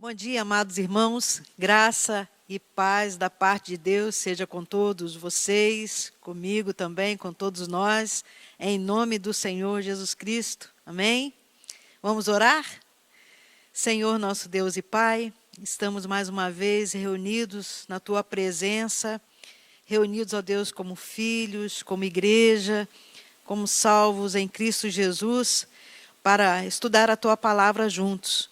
Bom dia, amados irmãos. Graça e paz da parte de Deus seja com todos vocês, comigo também, com todos nós, em nome do Senhor Jesus Cristo. Amém? Vamos orar? Senhor, nosso Deus e Pai, estamos mais uma vez reunidos na Tua presença, reunidos, ó Deus, como filhos, como igreja, como salvos em Cristo Jesus, para estudar a Tua palavra juntos.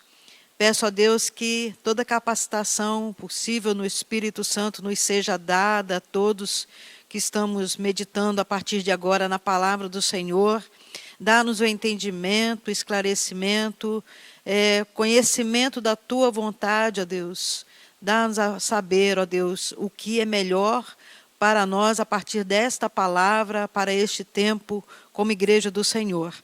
Peço a Deus que toda capacitação possível no Espírito Santo nos seja dada a todos que estamos meditando a partir de agora na palavra do Senhor. Dá-nos o entendimento, esclarecimento, conhecimento da Tua vontade, ó Deus. Dá-nos a saber, ó Deus, o que é melhor para nós a partir desta palavra, para este tempo, como igreja do Senhor.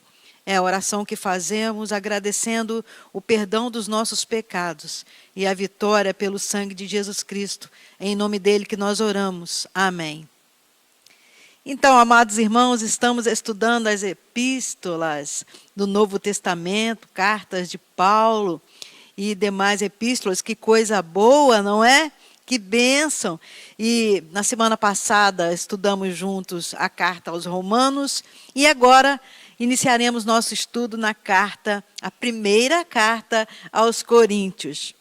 É a oração que fazemos agradecendo o perdão dos nossos pecados e a vitória pelo sangue de Jesus Cristo. É em nome dele que nós oramos. Amém. Então, amados irmãos, estamos estudando as epístolas do Novo Testamento, cartas de Paulo e demais epístolas. Que coisa boa, não é? Que bênção! E na semana passada estudamos juntos a carta aos Romanos e agora iniciaremos nosso estudo na carta, a primeira carta aos Coríntios.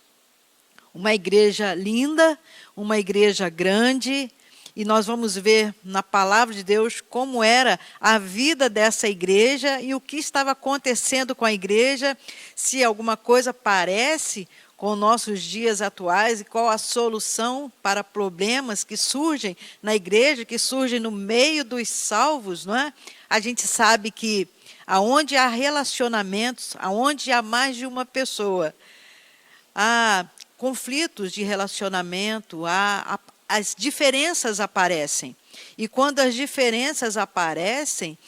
Uma igreja linda, uma igreja grande, e nós vamos ver na palavra de Deus como era a vida dessa igreja e o que estava acontecendo com a igreja, se alguma coisa parece com nossos dias atuais e qual a solução para problemas que surgem na igreja, que surgem no meio dos salvos, não é? A gente sabe que aonde há relacionamentos, aonde há mais de uma pessoa, há conflitos de relacionamento, as diferenças aparecem. E quando as diferenças aparecem,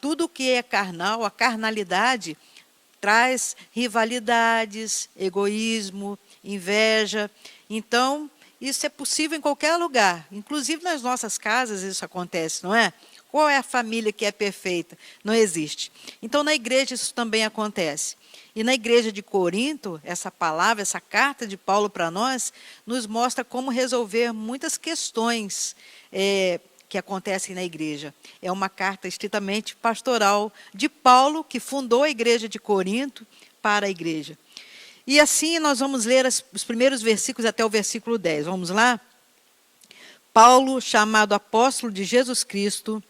tudo que é carnal, a carnalidade, traz rivalidades, egoísmo, inveja. Então, isso é possível em qualquer lugar. Inclusive nas nossas casas isso acontece, não é? Qual é a família que é perfeita? Não existe. Então, na igreja isso também acontece. E na igreja de Corinto, essa palavra, essa carta de Paulo para nós, nos mostra como resolver muitas questões que acontecem na igreja. É uma carta estritamente pastoral de Paulo, que fundou a igreja de Corinto para a igreja. E assim nós vamos ler os primeiros versículos até o versículo 10. Vamos lá? Paulo, chamado apóstolo de Jesus Cristo,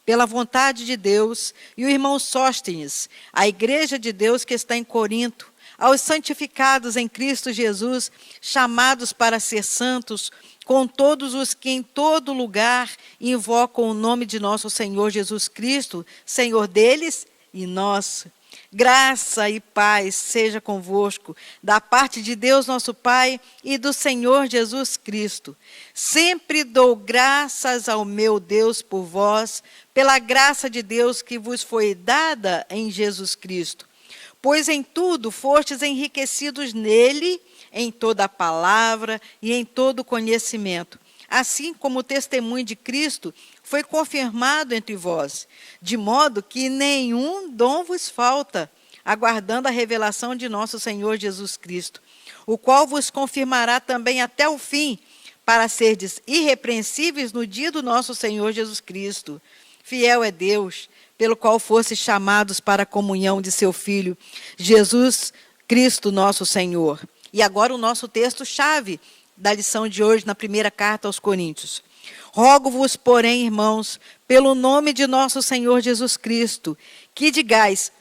pela vontade de Deus, e o irmão Sóstenes, a igreja de Deus que está em Corinto, aos santificados em Cristo Jesus, chamados para ser santos, com todos os que em todo lugar invocam o nome de nosso Senhor Jesus Cristo, Senhor deles e nosso. Graça e paz seja convosco, da parte de Deus nosso Pai e do Senhor Jesus Cristo. Sempre dou graças ao meu Deus por vós, pela graça de Deus que vos foi dada em Jesus Cristo. Pois em tudo fostes enriquecidos nele, em toda a palavra e em todo o conhecimento, assim como o testemunho de Cristo foi confirmado entre vós, de modo que nenhum dom vos falta, aguardando a revelação de nosso Senhor Jesus Cristo, o qual vos confirmará também até o fim, para serdes irrepreensíveis no dia do nosso Senhor Jesus Cristo. Fiel é Deus, pelo qual fostes chamados para a comunhão de seu Filho, Jesus Cristo nosso Senhor. E agora o nosso texto-chave da lição de hoje, na primeira carta aos Coríntios. Rogo-vos, porém, irmãos, pelo nome de nosso Senhor Jesus Cristo, que digais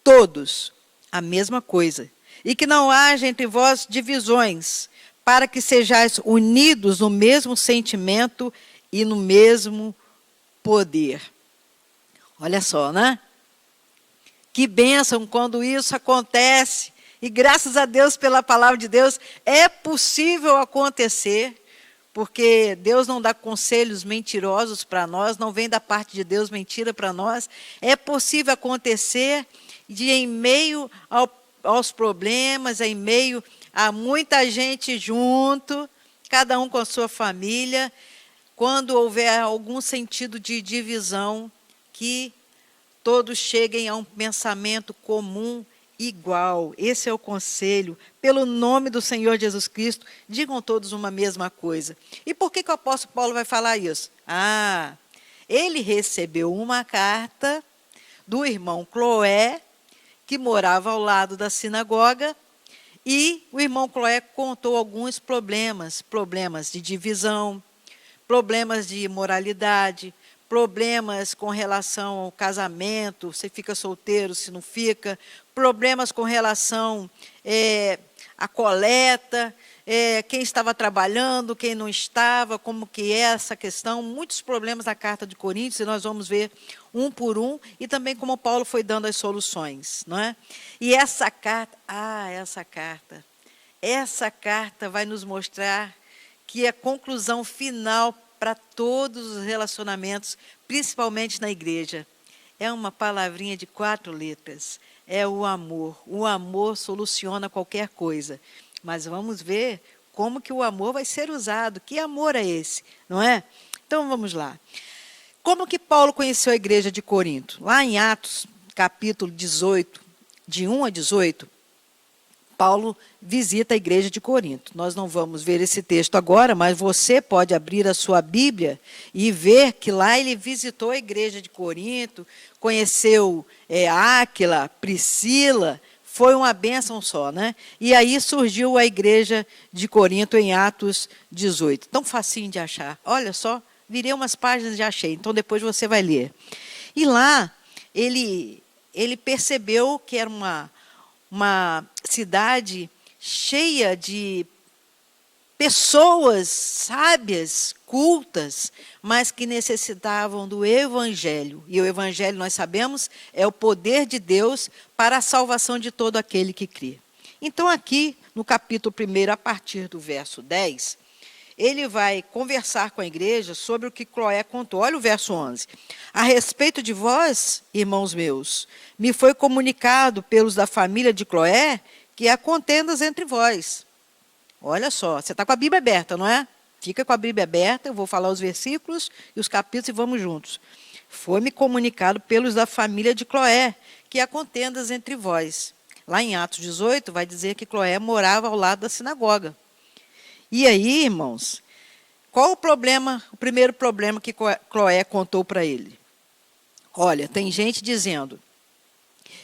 todos a mesma coisa, e que não haja entre vós divisões, para que sejais unidos no mesmo sentimento e no mesmo poder. Olha só, né? Que bênção quando isso acontece. E graças a Deus pela palavra de Deus, é possível acontecer, porque Deus não dá conselhos mentirosos para nós, não vem da parte de Deus mentira para nós. É possível acontecer de em meio aos problemas, em meio a muita gente junto, cada um com a sua família, quando houver algum sentido de divisão, que todos cheguem a um pensamento comum igual. Esse é o conselho. Pelo nome do Senhor Jesus Cristo, digam todos uma mesma coisa. E por que o apóstolo Paulo vai falar isso? Ele recebeu uma carta do irmão Cloé, que morava ao lado da sinagoga, e o irmão Cloé contou alguns problemas de divisão, problemas de imoralidade, problemas com relação ao casamento, se fica solteiro, se não fica, problemas com relação à coleta, quem estava trabalhando, quem não estava, como que é essa questão, muitos problemas na carta de Coríntios, e nós vamos ver um por um, e também como Paulo foi dando as soluções, não é? E essa carta, essa carta vai nos mostrar que é a conclusão final para todos os relacionamentos, principalmente na igreja. É uma palavrinha de 4 letras, é o amor. O amor soluciona qualquer coisa. Mas vamos ver como que o amor vai ser usado. Que amor é esse, não é? Então vamos lá. Como que Paulo conheceu a igreja de Corinto? Lá em Atos, capítulo 18, de 1 a 18, Paulo visita a igreja de Corinto. Nós não vamos ver esse texto agora, mas você pode abrir a sua Bíblia e ver que lá ele visitou a igreja de Corinto, conheceu Áquila, Priscila, foi uma bênção só, né? E aí surgiu a igreja de Corinto em Atos 18. Tão facinho de achar. Olha só, virei umas páginas e já achei, então depois você vai ler. E lá ele percebeu que era uma cidade cheia de pessoas sábias, cultas, mas que necessitavam do Evangelho. E o Evangelho, nós sabemos, é o poder de Deus para a salvação de todo aquele que crê. Então, aqui, no capítulo 1, a partir do verso 10, ele vai conversar com a igreja sobre o que Cloé contou. Olha o verso 11. A respeito de vós, irmãos meus, me foi comunicado pelos da família de Cloé que há contendas entre vós. Olha só, você está com a Bíblia aberta, não é? Fica com a Bíblia aberta, eu vou falar os versículos e os capítulos e vamos juntos. Foi-me comunicado pelos da família de Cloé que há contendas entre vós. Lá em Atos 18 vai dizer que Cloé morava ao lado da sinagoga. E aí, irmãos, qual o problema, o primeiro problema que Cloé contou para ele? Olha, tem gente dizendo,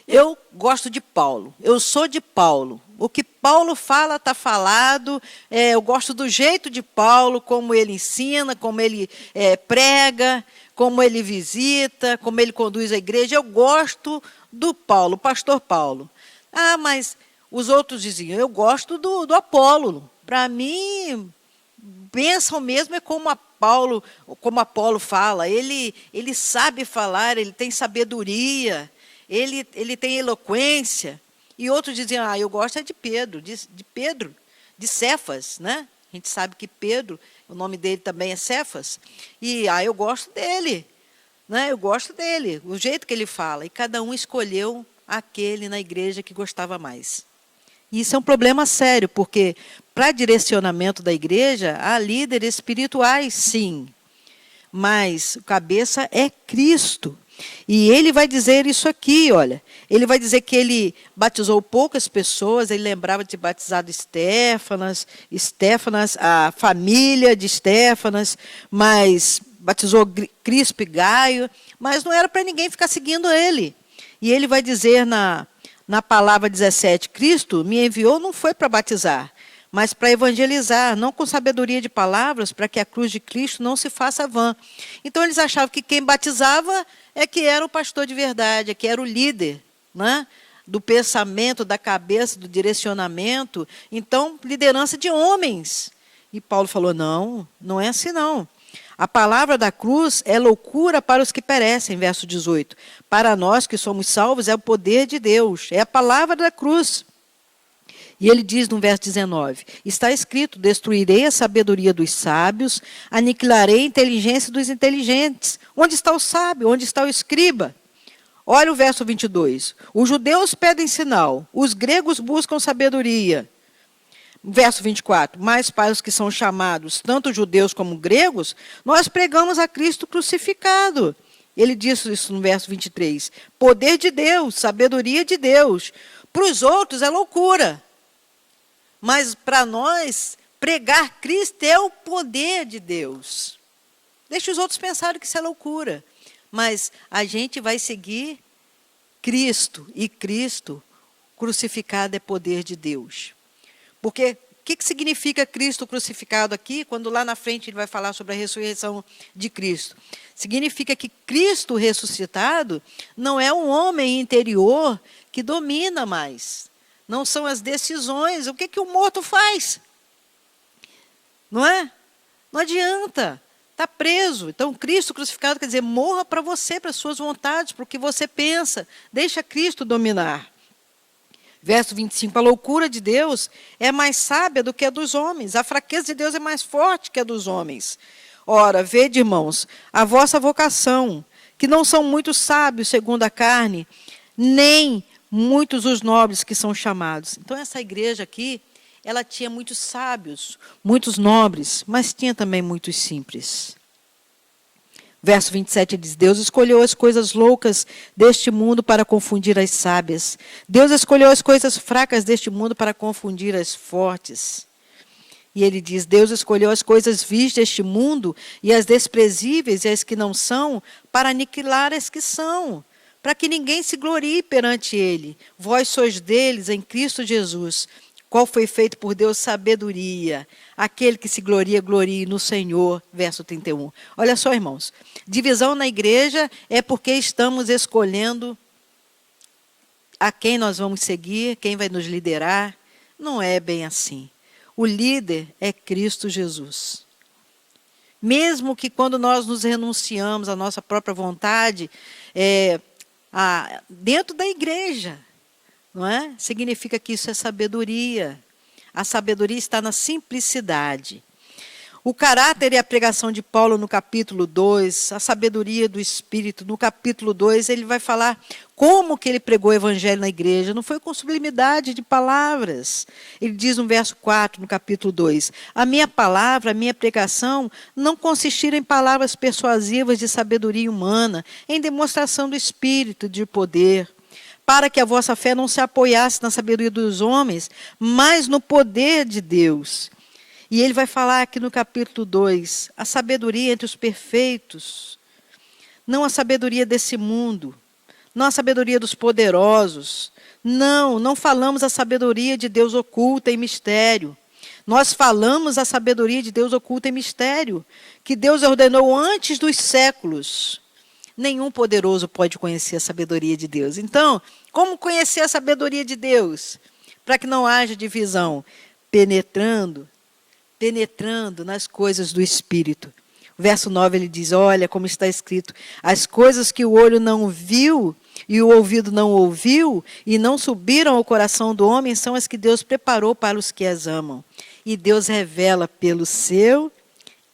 eu gosto de Paulo, eu sou de Paulo, o que Paulo fala está falado, eu gosto do jeito de Paulo, como ele ensina, como ele prega, como ele visita, como ele conduz a igreja, eu gosto do Paulo, o pastor Paulo. Mas os outros diziam, eu gosto do Apolo. Para mim, bênção mesmo é como Apolo fala. Ele sabe falar, ele tem sabedoria, ele tem eloquência. E outros diziam, eu gosto de Pedro, de Cefas, né? A gente sabe que Pedro, o nome dele também é Cefas. E eu gosto dele, né? Eu gosto dele, o jeito que ele fala. E cada um escolheu aquele na igreja que gostava mais. E isso é um problema sério, porque para direcionamento da igreja, há líderes espirituais, sim. Mas o cabeça é Cristo. E ele vai dizer isso aqui, olha. Ele vai dizer que ele batizou poucas pessoas, ele lembrava de ter batizado Estéfanas, a família de Estéfanas, mas batizou Crispo e Gaio, mas não era para ninguém ficar seguindo ele. E ele vai dizer na palavra 17, Cristo me enviou não foi para batizar, mas para evangelizar, não com sabedoria de palavras, para que a cruz de Cristo não se faça vã. Então eles achavam que quem batizava é que era o pastor de verdade, é que era o líder, né? Do pensamento, da cabeça, do direcionamento. Então, liderança de homens. E Paulo falou, não é assim não. A palavra da cruz é loucura para os que perecem, verso 18. Para nós que somos salvos é o poder de Deus, é a palavra da cruz. E ele diz no verso 19, está escrito, destruirei a sabedoria dos sábios, aniquilarei a inteligência dos inteligentes. Onde está o sábio? Onde está o escriba? Olha o verso 22. Os judeus pedem sinal, os gregos buscam sabedoria. Verso 24, mas para os que são chamados, tanto judeus como gregos, nós pregamos a Cristo crucificado. Ele disse isso no verso 23, poder de Deus, sabedoria de Deus. Para os outros é loucura. Mas para nós, pregar Cristo é o poder de Deus. Deixa os outros pensarem que isso é loucura. Mas a gente vai seguir Cristo. E Cristo crucificado é poder de Deus. Porque o que significa Cristo crucificado aqui, quando lá na frente ele vai falar sobre a ressurreição de Cristo? Significa que Cristo ressuscitado não é um homem interior que domina mais. Não são as decisões. O que o morto faz? Não é? Não adianta. Está preso. Então, Cristo crucificado quer dizer, morra para você, para as suas vontades, para o que você pensa. Deixa Cristo dominar. Verso 25, a loucura de Deus é mais sábia do que a dos homens. A fraqueza de Deus é mais forte que a dos homens. Ora, vede, irmãos, a vossa vocação, que não são muitos sábios segundo a carne, nem muitos os nobres que são chamados. Então, essa igreja aqui, ela tinha muitos sábios, muitos nobres, mas tinha também muitos simples. Verso 27 diz, Deus escolheu as coisas loucas deste mundo para confundir as sábias. Deus escolheu as coisas fracas deste mundo para confundir as fortes. E ele diz, Deus escolheu as coisas vis deste mundo e as desprezíveis e as que não são, para aniquilar as que são, para que ninguém se glorie perante ele. Vós sois deles em Cristo Jesus, qual foi feito por Deus sabedoria. Aquele que se gloria, glorie no Senhor. Verso 31. Olha só, irmãos. Divisão na igreja é porque estamos escolhendo a quem nós vamos seguir, quem vai nos liderar. Não é bem assim. O líder é Cristo Jesus. Mesmo que quando nós nos renunciamos à nossa própria vontade, dentro da igreja, não é? Significa que isso é sabedoria. A sabedoria está na simplicidade. O caráter e a pregação de Paulo no capítulo 2, a sabedoria do Espírito, no capítulo 2, ele vai falar como que ele pregou o evangelho na igreja. Não foi com sublimidade de palavras. Ele diz no verso 4, no capítulo 2, a minha palavra, a minha pregação, não consistiram em palavras persuasivas de sabedoria humana, em demonstração do Espírito, de poder, para que a vossa fé não se apoiasse na sabedoria dos homens, mas no poder de Deus. E ele vai falar aqui no capítulo 2, a sabedoria entre os perfeitos, não a sabedoria desse mundo, não a sabedoria dos poderosos, não falamos a sabedoria de Deus oculta em mistério. Nós falamos a sabedoria de Deus oculta em mistério, que Deus ordenou antes dos séculos. Nenhum poderoso pode conhecer a sabedoria de Deus. Então, como conhecer a sabedoria de Deus? Para que não haja divisão, penetrando nas coisas do Espírito. O verso 9 ele diz, olha como está escrito, as coisas que o olho não viu e o ouvido não ouviu e não subiram ao coração do homem são as que Deus preparou para os que as amam. E Deus revela pelo seu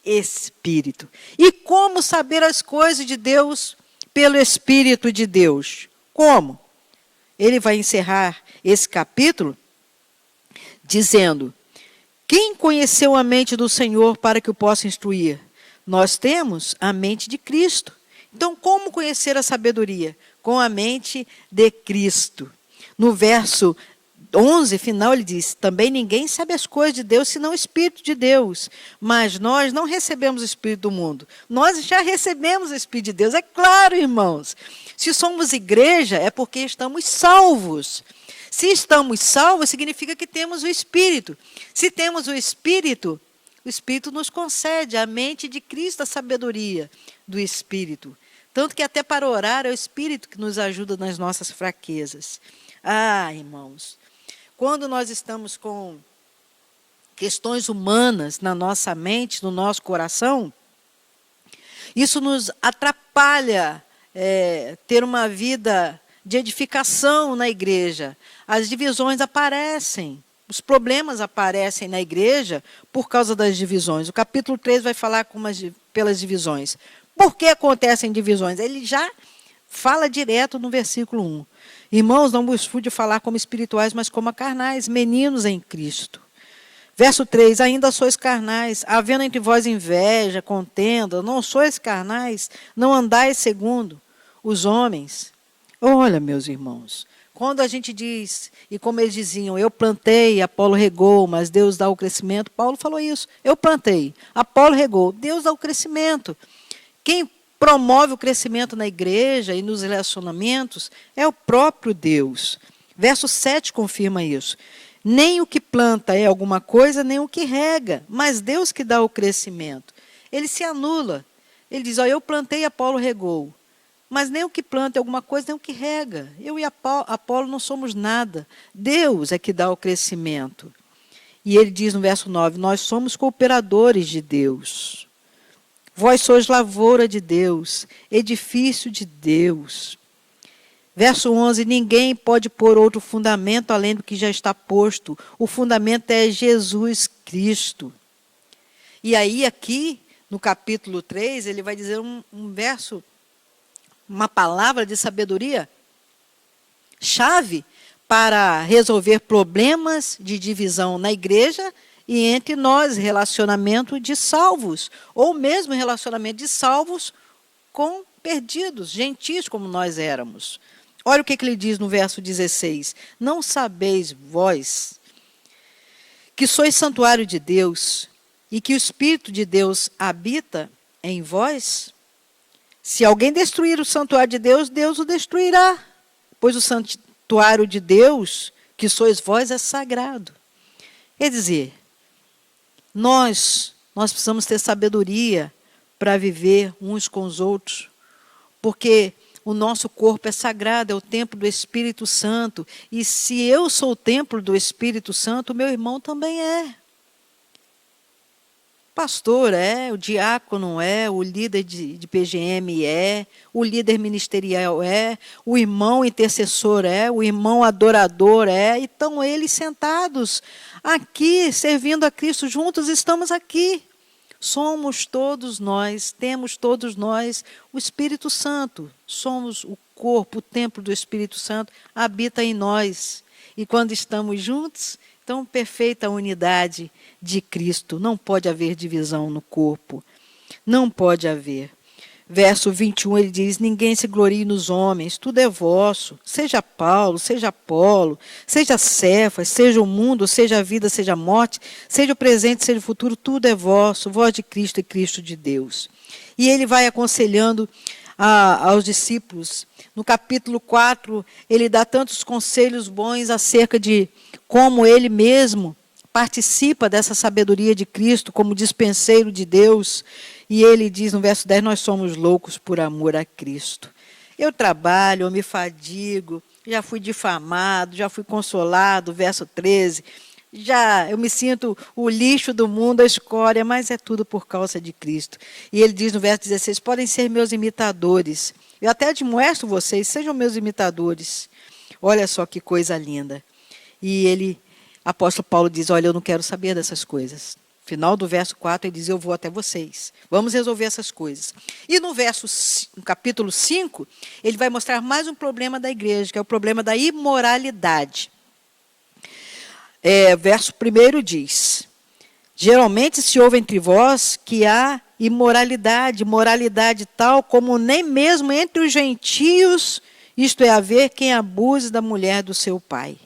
Espírito. E como saber as coisas de Deus pelo Espírito de Deus? Como? Ele vai encerrar esse capítulo dizendo, quem conheceu a mente do Senhor para que o possa instruir? Nós temos a mente de Cristo. Então, como conhecer a sabedoria? Com a mente de Cristo. No verso 11, final, ele diz, também ninguém sabe as coisas de Deus, senão o Espírito de Deus. Mas nós não recebemos o Espírito do mundo. Nós já recebemos o Espírito de Deus. É claro, irmãos. Se somos igreja, é porque estamos salvos. Se estamos salvos, significa que temos o Espírito. Se temos o Espírito nos concede a mente de Cristo, a sabedoria do Espírito. Tanto que até para orar é o Espírito que nos ajuda nas nossas fraquezas. Ah, irmãos, quando nós estamos com questões humanas na nossa mente, no nosso coração, isso nos atrapalha ter uma vida de edificação na igreja. As divisões aparecem, os problemas aparecem na igreja por causa das divisões. O capítulo 3 vai falar pelas divisões. Por que acontecem divisões? Ele já fala direto no versículo 1. Irmãos, não vos fui de falar como espirituais, mas como carnais, meninos em Cristo. Verso 3, ainda sois carnais, havendo entre vós inveja, contenda, não sois carnais, não andais segundo os homens. Olha, meus irmãos, Quando a gente diz, e como eles diziam, eu plantei, Apolo regou, mas Deus dá o crescimento, Paulo falou isso. Eu plantei, Apolo regou, Deus dá o crescimento. Quem promove o crescimento na igreja e nos relacionamentos é o próprio Deus. Verso 7 confirma isso. Nem o que planta é alguma coisa, nem o que rega, mas Deus que dá o crescimento. Ele se anula. Ele diz, eu plantei, Apolo regou. Mas nem o que planta é alguma coisa, nem o que rega. Eu e Apolo não somos nada. Deus é que dá o crescimento. E ele diz no verso 9, nós somos cooperadores de Deus. Vós sois lavoura de Deus, edifício de Deus. Verso 11, ninguém pode pôr outro fundamento além do que já está posto. O fundamento é Jesus Cristo. E aí aqui, no capítulo 3, ele vai dizer um verso, uma palavra de sabedoria, chave para resolver problemas de divisão na igreja e entre nós, relacionamento de salvos, ou mesmo relacionamento de salvos com perdidos, gentios como nós éramos. Olha o que ele diz no verso 16. Não sabeis vós que sois santuário de Deus e que o Espírito de Deus habita em vós? Se alguém destruir o santuário de Deus, Deus o destruirá, pois o santuário de Deus, que sois vós, é sagrado. Quer dizer, nós precisamos ter sabedoria para viver uns com os outros, porque o nosso corpo é sagrado, é o templo do Espírito Santo, e se eu sou o templo do Espírito Santo, o meu irmão também é. Pastor é, o diácono é, o líder de PGM é, o líder ministerial é, o irmão intercessor é, o irmão adorador é, e estão eles sentados aqui, servindo a Cristo, juntos estamos aqui. Somos todos nós, temos todos nós o Espírito Santo, somos o corpo, o templo do Espírito Santo, habita em nós. E quando estamos juntos, então, perfeita unidade de Cristo. Não pode haver divisão no corpo. Não pode haver. Verso 21, ele diz, ninguém se glorie nos homens, tudo é vosso. Seja Paulo, seja Apolo, seja Cefas, seja o mundo, seja a vida, seja a morte, seja o presente, seja o futuro, tudo é vosso, vós de Cristo e Cristo de Deus. E ele vai aconselhando aos discípulos. No capítulo 4, ele dá tantos conselhos bons acerca de como ele mesmo participa dessa sabedoria de Cristo como dispenseiro de Deus. E ele diz no verso 10, nós somos loucos por amor a Cristo. Eu trabalho, eu me fadigo, já fui difamado, já fui consolado, verso 13. Eu me sinto o lixo do mundo, a escória, mas é tudo por causa de Cristo. E ele diz no verso 16, podem ser meus imitadores. Eu até admoesto vocês, sejam meus imitadores. Olha só que coisa linda. E apóstolo Paulo diz, olha, eu não quero saber dessas coisas. Final do verso 4, ele diz, eu vou até vocês. Vamos resolver essas coisas. E no capítulo 5, ele vai mostrar mais um problema da igreja, que é o problema da imoralidade. Verso 1 diz, geralmente se ouve entre vós que há imoralidade, moralidade tal como nem mesmo entre os gentios, isto é, haver quem abuse da mulher do seu pai.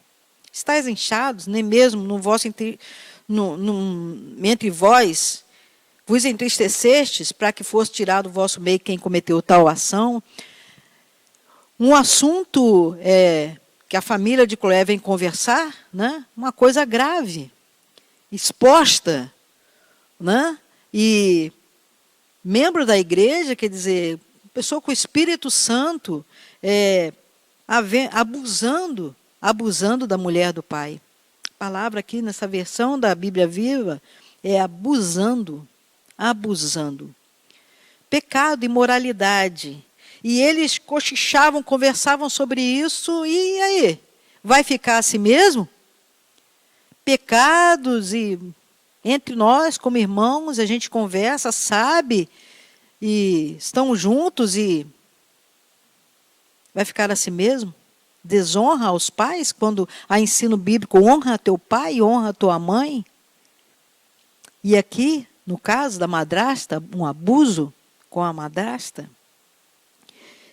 Estais inchados, nem mesmo no vosso entre vós, vos entristecestes para que fosse tirado do vosso meio quem cometeu tal ação. Um assunto que a família de Cloé vem conversar, né? Uma coisa grave, exposta, né? E membro da igreja, quer dizer, pessoa com o Espírito Santo abusando da mulher do pai. A palavra aqui nessa versão da Bíblia Viva é abusando. Pecado, imoralidade. E eles cochichavam, conversavam sobre isso, e aí? Vai ficar assim mesmo? Pecados, e entre nós, como irmãos, a gente conversa, sabe, e estão juntos, e vai ficar assim mesmo? Desonra aos pais, quando há ensino bíblico, honra teu pai e honra tua mãe. E aqui, no caso da madrasta, um abuso com a madrasta.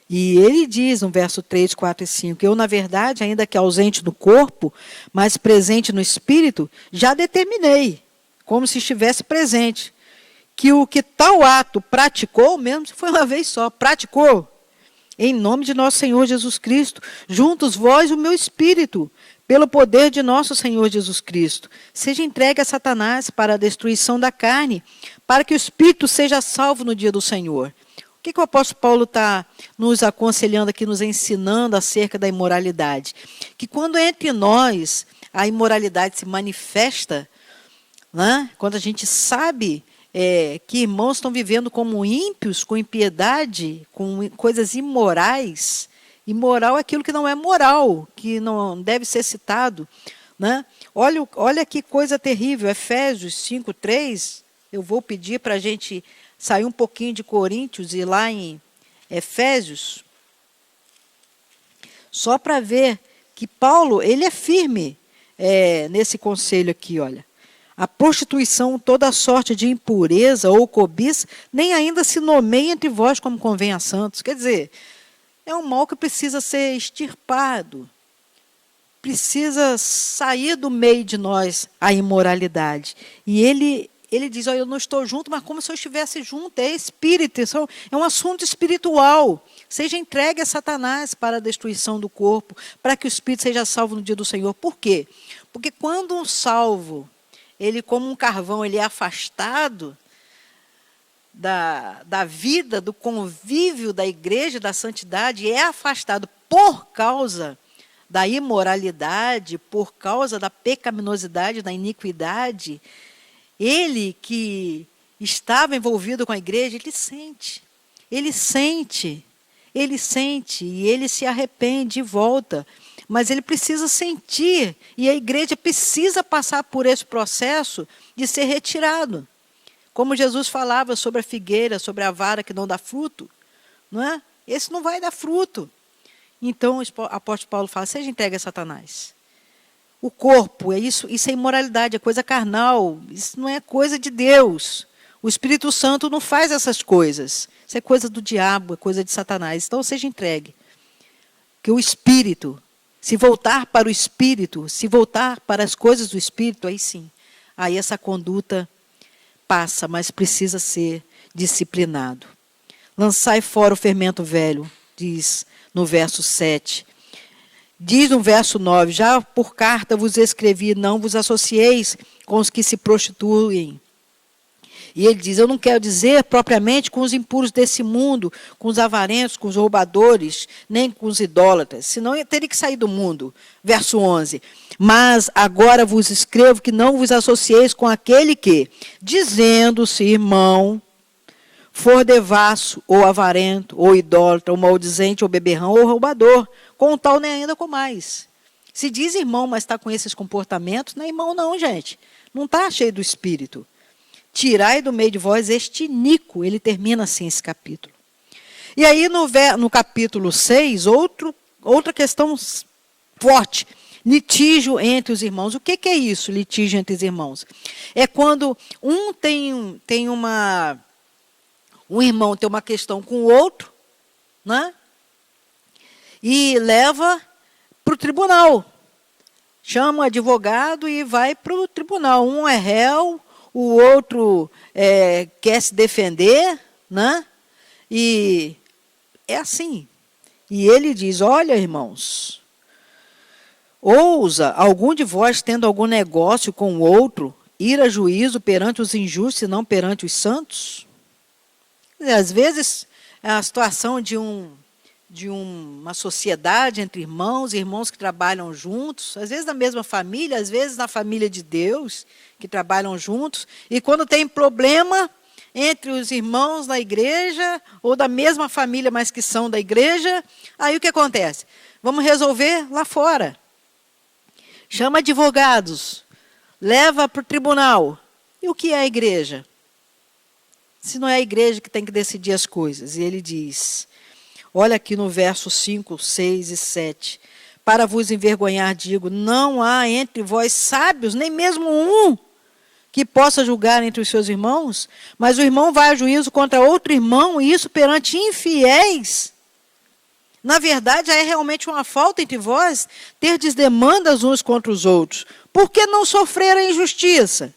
E ele diz no verso 3, 4 e 5, eu, na verdade, ainda que ausente no corpo, mas presente no espírito, já determinei, como se estivesse presente, que o que tal ato praticou, mesmo se foi uma vez só, praticou, em nome de nosso Senhor Jesus Cristo, juntos vós o meu espírito, pelo poder de nosso Senhor Jesus Cristo, seja entregue a Satanás para a destruição da carne, para que o espírito seja salvo no dia do Senhor. O que o apóstolo Paulo está nos aconselhando aqui, nos ensinando acerca da imoralidade? Que quando entre nós a imoralidade se manifesta, né, quando a gente sabe que irmãos estão vivendo como ímpios, com impiedade, com coisas imorais, imoral é aquilo que não é moral, que não deve ser citado. Né? Olha que coisa terrível, Efésios 5:3, eu vou pedir para a gente sair um pouquinho de Coríntios e ir lá em Efésios, só para ver que Paulo, ele é firme nesse conselho aqui, olha. A prostituição, toda sorte de impureza ou cobiça, nem ainda se nomeia entre vós como convém a santos. Quer dizer, é um mal que precisa ser extirpado. Precisa sair do meio de nós a imoralidade. E ele diz, eu não estou junto, mas como se eu estivesse junto. É espírito, é um assunto espiritual. Seja entregue a Satanás para a destruição do corpo, para que o espírito seja salvo no dia do Senhor. Por quê? Porque quando um salvo, ele como um carvão, ele é afastado da vida, do convívio da igreja, da santidade, é afastado por causa da imoralidade, por causa da pecaminosidade, da iniquidade, ele que estava envolvido com a igreja, ele sente e ele se arrepende e volta. Mas ele precisa sentir, e a igreja precisa passar por esse processo de ser retirado. Como Jesus falava sobre a figueira, sobre a vara que não dá fruto, não é? Esse não vai dar fruto. Então o apóstolo Paulo fala, seja entregue a Satanás. O corpo, isso é imoralidade, é coisa carnal, isso não é coisa de Deus. O Espírito Santo não faz essas coisas. Isso é coisa do diabo, é coisa de Satanás. Então seja entregue. Que o Espírito, se voltar para o Espírito, se voltar para as coisas do Espírito, aí sim, aí essa conduta passa, mas precisa ser disciplinado. Lançai fora o fermento velho, diz no verso 7. Diz no verso 9, já por carta vos escrevi, não vos associeis com os que se prostituem. E ele diz, eu não quero dizer propriamente com os impuros desse mundo, com os avarentos, com os roubadores, nem com os idólatras, senão eu teria que sair do mundo. Verso 11, mas agora vos escrevo que não vos associeis com aquele que, dizendo-se irmão, for devasso, ou avarento, ou idólatra, ou maldizente, ou beberrão, ou roubador, com tal nem ainda com mais. Se diz irmão, mas está com esses comportamentos, não é irmão não, gente. Não está cheio do Espírito. Tirai do meio de vós este iníquo. Ele termina assim esse capítulo. E aí no capítulo 6, outra questão forte. Litígio entre os irmãos. O que é isso, litígio entre os irmãos? É quando um irmão tem uma questão com o outro, né? E leva para o tribunal. Chama o advogado e vai para o tribunal. Um é réu, o outro quer se defender, né? E é assim. E ele diz, olha, irmãos, ousa algum de vós, tendo algum negócio com o outro, ir a juízo perante os injustos e não perante os santos? Às vezes, a situação de uma sociedade entre irmãos que trabalham juntos, às vezes na mesma família, às vezes na família de Deus, que trabalham juntos, e quando tem problema entre os irmãos da igreja, ou da mesma família, mas que são da igreja, aí o que acontece? Vamos resolver lá fora. Chama advogados, leva para o tribunal. E o que é a igreja? Se não é a igreja que tem que decidir as coisas. E ele diz, olha aqui no verso 5, 6 e 7. Para vos envergonhar, digo, não há entre vós sábios, nem mesmo um, que possa julgar entre os seus irmãos, mas o irmão vai a juízo contra outro irmão, e isso perante infiéis. Na verdade, é realmente uma falta entre vós terdes demandas uns contra os outros. Por que não sofrer a injustiça?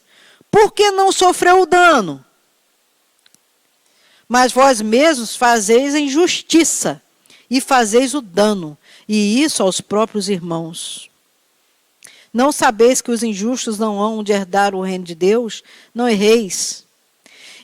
Por que não sofrer o dano? Mas vós mesmos fazeis a injustiça e fazeis o dano, e isso aos próprios irmãos. Não sabeis que os injustos não hão de herdar o reino de Deus? Não erreis.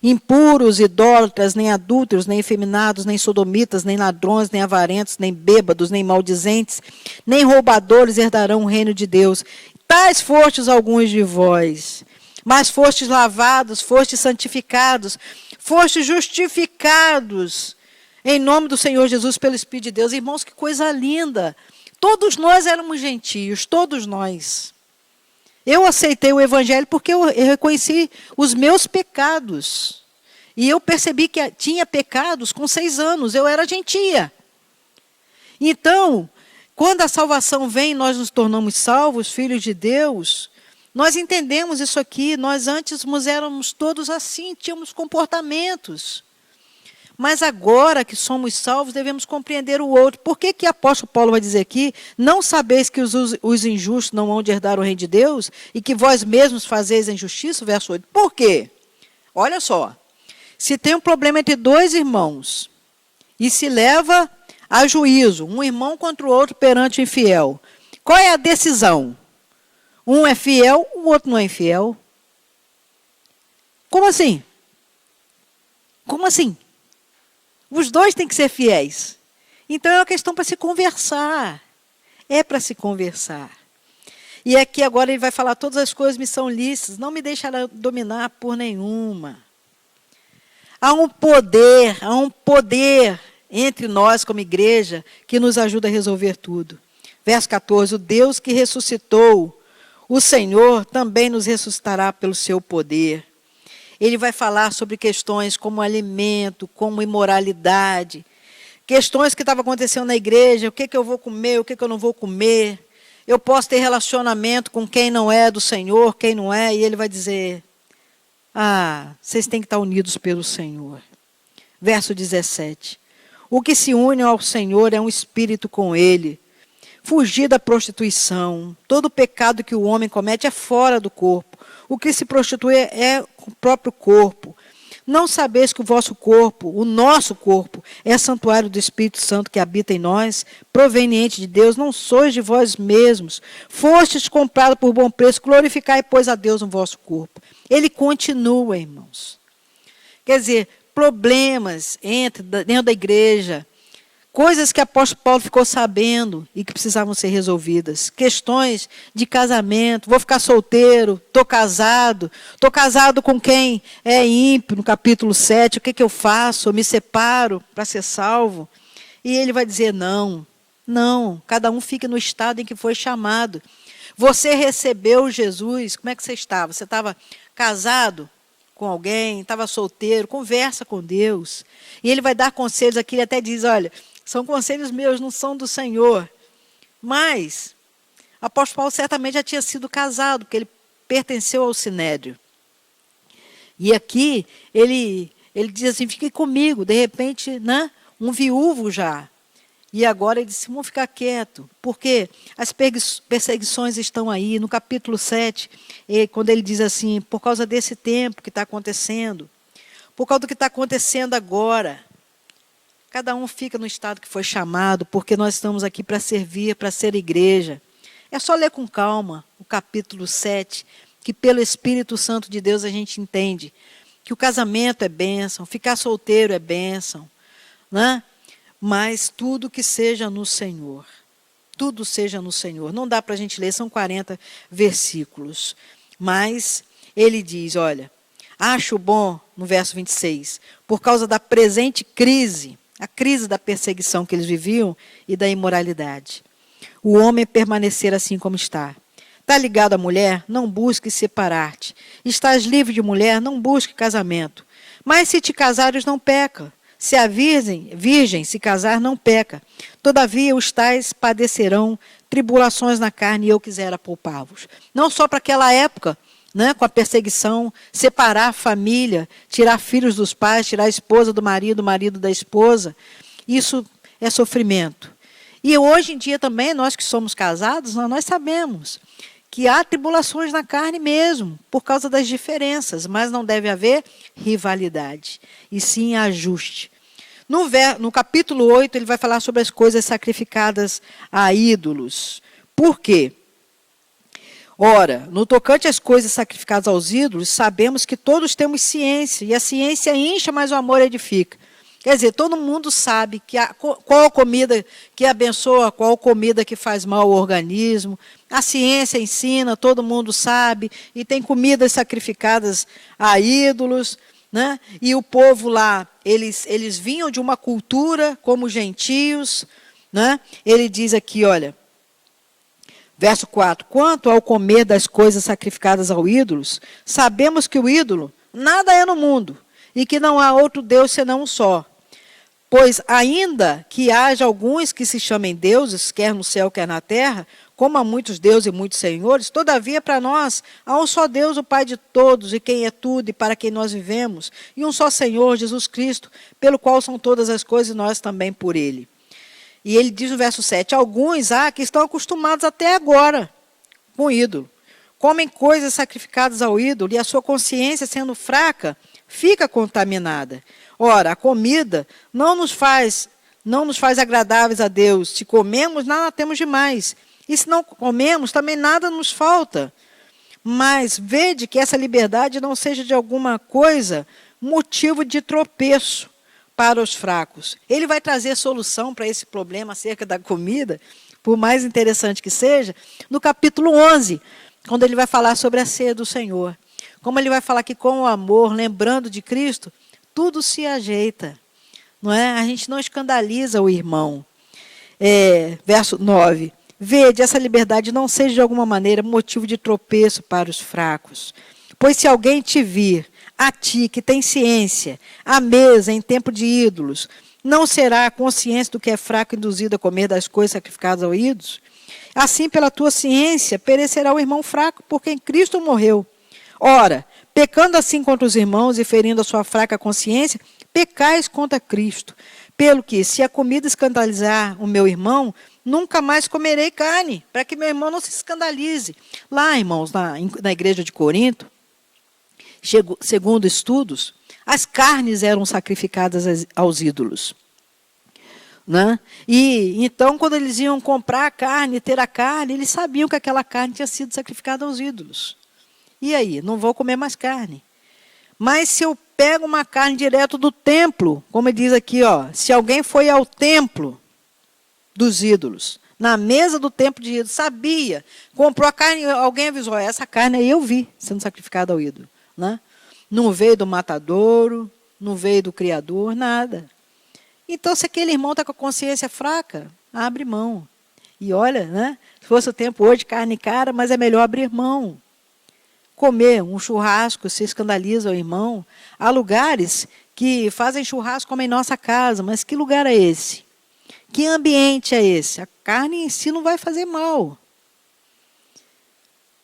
Impuros, idólatras, nem adúlteros, nem efeminados, nem sodomitas, nem ladrões, nem avarentos, nem bêbados, nem maldizentes, nem roubadores herdarão o reino de Deus. Tais fostes alguns de vós, mas fostes lavados, fostes santificados, fostes justificados em nome do Senhor Jesus pelo Espírito de Deus. Irmãos, que coisa linda! Todos nós éramos gentios, todos nós. Eu aceitei o Evangelho porque eu reconheci os meus pecados. E eu percebi que tinha pecados com 6 anos, eu era gentia. Então, quando a salvação vem, nós nos tornamos salvos, filhos de Deus, nós entendemos isso aqui. Nós antes éramos todos assim, tínhamos comportamentos. Mas agora que somos salvos, devemos compreender o outro. Por que o apóstolo Paulo vai dizer aqui, não sabeis que os injustos não hão de herdar o reino de Deus e que vós mesmos fazeis a injustiça? Verso 8. Por quê? Olha só. Se tem um problema entre 2 irmãos e se leva a juízo, um irmão contra o outro perante o infiel, qual é a decisão? Um é fiel, o outro não é infiel. Como assim? Como assim? Os 2 têm que ser fiéis. Então é uma questão para se conversar. É para se conversar. E aqui agora ele vai falar, todas as coisas me são lícitas, não me deixará dominar por nenhuma. Há um poder entre nós como igreja que nos ajuda a resolver tudo. Verso 14, o Deus que ressuscitou o Senhor também nos ressuscitará pelo seu poder. Ele vai falar sobre questões como alimento, como imoralidade, questões que estavam acontecendo na igreja, o que eu vou comer, o que eu não vou comer. Eu posso ter relacionamento com quem não é do Senhor, quem não é, e ele vai dizer, vocês têm que estar unidos pelo Senhor. Verso 17, o que se une ao Senhor é um espírito com ele. Fugir da prostituição. Todo pecado que o homem comete é fora do corpo. O que se prostitui é o próprio corpo. Não sabeis que o vosso corpo, o nosso corpo, é santuário do Espírito Santo que habita em nós, proveniente de Deus, não sois de vós mesmos. Fostes comprados por bom preço, glorificai, pois, a Deus no vosso corpo. Ele continua, irmãos. Quer dizer, problemas dentro da igreja, coisas que o apóstolo Paulo ficou sabendo e que precisavam ser resolvidas. Questões de casamento. Vou ficar solteiro, estou casado com quem é ímpio, no capítulo 7. O que eu faço? Eu me separo para ser salvo? E ele vai dizer, não, cada um fica no estado em que foi chamado. Você recebeu Jesus, como é que você estava? Você estava casado com alguém, estava solteiro? Conversa com Deus. E ele vai dar conselhos aqui, ele até diz, olha, são conselhos meus, não são do Senhor. Mas o apóstolo Paulo certamente já tinha sido casado, porque ele pertenceu ao Sinédrio. E aqui ele diz assim, fique comigo, de repente, né, um viúvo já. E agora ele disse, vamos ficar quieto, porque as perseguições estão aí. No capítulo 7, quando ele diz assim, por causa desse tempo que está acontecendo, por causa do que está acontecendo agora, cada um fica no estado que foi chamado, porque nós estamos aqui para servir, para ser igreja. É só ler com calma o capítulo 7, que pelo Espírito Santo de Deus a gente entende que o casamento é bênção, ficar solteiro é bênção, né? Mas tudo que seja no Senhor. Tudo seja no Senhor. Não dá para a gente ler, são 40 versículos. Mas ele diz, olha, acho bom, no verso 26, por causa da presente crise, a crise da perseguição que eles viviam e da imoralidade. O homem permanecer assim como está. Está ligado à mulher? Não busque separar-te. Estás livre de mulher? Não busque casamento. Mas se te casares, não peca. Se a virgem se casar, não peca. Todavia, os tais padecerão tribulações na carne e eu quisera poupá-vos. Não só para aquela época, né, com a perseguição, separar a família, tirar filhos dos pais, tirar a esposa do marido, o marido da esposa. Isso é sofrimento. E hoje em dia também, nós que somos casados, nós sabemos que há tribulações na carne mesmo, por causa das diferenças, mas não deve haver rivalidade, e sim ajuste. No capítulo 8, ele vai falar sobre as coisas sacrificadas a ídolos. Por quê? Ora, no tocante às coisas sacrificadas aos ídolos, sabemos que todos temos ciência, e a ciência incha, mas o amor edifica. Quer dizer, todo mundo sabe qual comida que abençoa, qual comida que faz mal ao organismo. A ciência ensina, todo mundo sabe, e tem comidas sacrificadas a ídolos, né? E o povo lá, eles vinham de uma cultura como gentios, né? Ele diz aqui, olha, verso 4, quanto ao comer das coisas sacrificadas ao ídolos, sabemos que o ídolo nada é no mundo, e que não há outro Deus senão um só. Pois ainda que haja alguns que se chamem deuses, quer no céu, quer na terra, como há muitos deuses e muitos senhores, todavia para nós há um só Deus, o Pai de todos, e quem é tudo e para quem nós vivemos, e um só Senhor, Jesus Cristo, pelo qual são todas as coisas e nós também por Ele. E ele diz no verso 7, alguns há que estão acostumados até agora com o ídolo, comem coisas sacrificadas ao ídolo, e a sua consciência, sendo fraca, fica contaminada. Ora, a comida não nos faz agradáveis a Deus. Se comemos, nada temos demais. E se não comemos, também nada nos falta. Mas vede que essa liberdade não seja de alguma coisa motivo de tropeço para os fracos. Ele vai trazer solução para esse problema acerca da comida, por mais interessante que seja, no capítulo 11, quando ele vai falar sobre a ceia do Senhor. Como ele vai falar que com o amor, lembrando de Cristo, tudo se ajeita, não é? A gente não escandaliza o irmão. Verso 9. Vede, essa liberdade não seja de alguma maneira motivo de tropeço para os fracos. Pois se alguém te vir, a ti que tem ciência, à mesa em tempo de ídolos, não será a consciência do que é fraco induzido a comer das coisas sacrificadas aos ídolos? Assim, pela tua ciência, perecerá o irmão fraco, por quem Cristo morreu. Ora, pecando assim contra os irmãos e ferindo a sua fraca consciência, pecais contra Cristo. Pelo que, se a comida escandalizar o meu irmão, nunca mais comerei carne, para que meu irmão não se escandalize. Lá, irmãos, na igreja de Corinto, segundo estudos, as carnes eram sacrificadas aos ídolos. Né? E então, quando eles iam comprar a carne, ter a carne, eles sabiam que aquela carne tinha sido sacrificada aos ídolos. E aí? Não vou comer mais carne. Mas se eu pego uma carne direto do templo, como diz aqui, ó, se alguém foi ao templo dos ídolos, na mesa do templo de ídolos, sabia, comprou a carne, alguém avisou, essa carne aí eu vi sendo sacrificada ao ídolo. Né? Não veio do matadouro, não veio do criador, nada. Então, se aquele irmão está com a consciência fraca, abre mão. E olha, né? Se fosse o tempo hoje, carne cara, mas é melhor abrir mão. Comer um churrasco, se escandaliza o irmão. Há lugares que fazem churrasco como em nossa casa, mas que lugar é esse? Que ambiente é esse? A carne em si não vai fazer mal.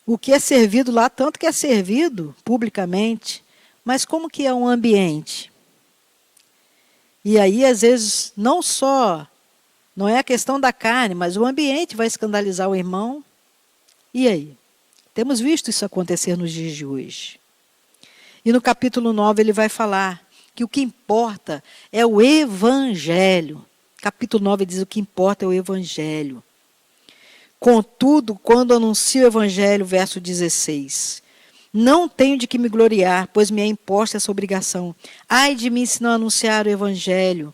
O que é servido lá, tanto que é servido publicamente, mas como que é um ambiente? E aí, às vezes, não é a questão da carne, mas o ambiente vai escandalizar o irmão. E aí? Temos visto isso acontecer nos dias de hoje. E no capítulo 9 ele vai falar que o que importa é o evangelho. Capítulo 9 diz o que importa é o evangelho. Contudo, quando anuncio o evangelho, verso 16, não tenho de que me gloriar, pois me é imposta essa obrigação. Ai de mim se não anunciar o evangelho.